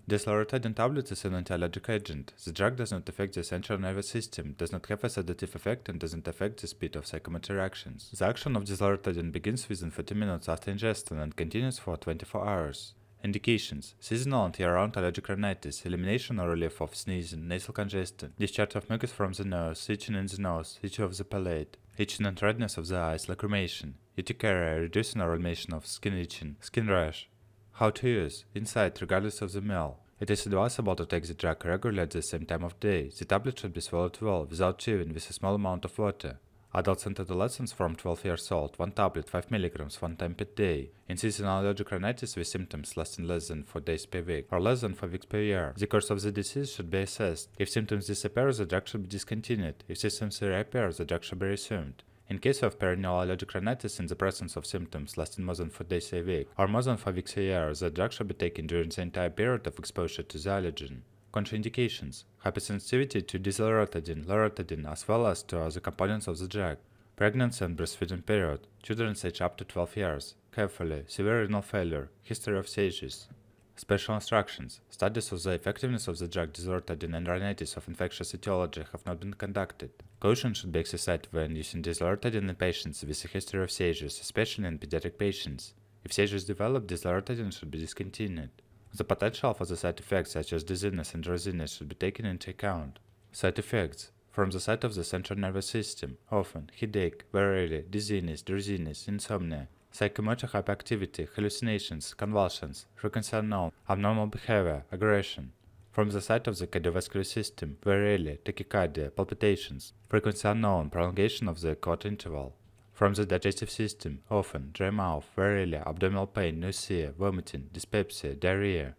Desloratadine tablet is an antiallergic agent. The drug does not affect the central nervous system, does not have a sedative effect, and doesn't affect the speed of psychomotor actions. The action of desloratadine begins within 40 minutes after ingestion and continues for 24 hours. Indications: seasonal and year-round allergic rhinitis, elimination or relief of sneezing, nasal congestion, discharge of mucus from the nose, itching in the nose, itching of the palate, itching and redness of the eyes, lacrimation, urticaria, reducing or elimination of skin itching, skin rash. How to use: insight regardless of the meal. It is advisable to take the drug regularly at the same time of day. The tablet should be swallowed well, without chewing, with a small amount of water. Adults and adolescents from 12 years old, 1 tablet, 5 mg, 1 time per day. In seasonal allergic rhinitis with symptoms lasting less than 4 days per week or less than 4 weeks per year, the course of the disease should be assessed. If symptoms disappear, the drug should be discontinued. If symptoms reappear, the drug should be resumed. In case of perennial allergic rhinitis in the presence of symptoms lasting more than 4 days a week or more than 4 weeks a year, the drug should be taken during the entire period of exposure to the allergen. Contraindications: hypersensitivity to desloratadine, loratadine, as well as to other components of the drug. Pregnancy and breastfeeding period. Children aged up to 12 years. Carefully. Severe renal failure. History of seizures. Special instructions: studies of the effectiveness of the drug desloratadine and rhinitis of infectious etiology have not been conducted. Caution should be exercised when using desloratadine in patients with a history of seizures, especially in pediatric patients. If seizures develop, desloratadine should be discontinued. The potential for the side effects such as dizziness and drowsiness should be taken into account. Side effects: from the side of the central nervous system, often headache, very rarely dizziness, drowsiness, insomnia, psychomotor hyperactivity, hallucinations, convulsions, frequency unknown, abnormal behavior, aggression. From the side of the cardiovascular system, very rarely tachycardia, palpitations, frequency unknown, prolongation of the quarter interval. From the digestive system, often dry mouth, very rarely abdominal pain, nausea, vomiting, dyspepsia, diarrhea.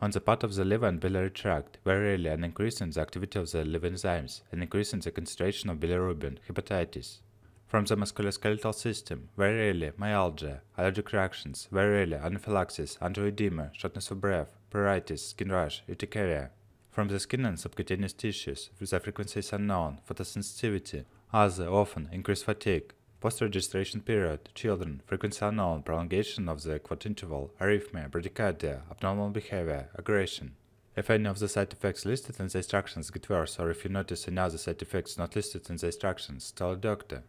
On the part of the liver and biliary tract, very rarely an increase in the activity of the liver enzymes, an increase in the concentration of bilirubin, hepatitis. From the musculoskeletal system, very rarely myalgia, allergic reactions, very rarely anaphylaxis, angioedema, shortness of breath, pruritus, skin rash, urticaria. From the skin and subcutaneous tissues, the frequency is unknown, photosensitivity, other, often, increased fatigue. Post-registration period, children, frequency unknown, prolongation of the quarter interval, arrhythmia, bradycardia, abnormal behavior, aggression. If any of the side effects listed in the instructions get worse, or if you notice any other side effects not listed in the instructions, tell a doctor.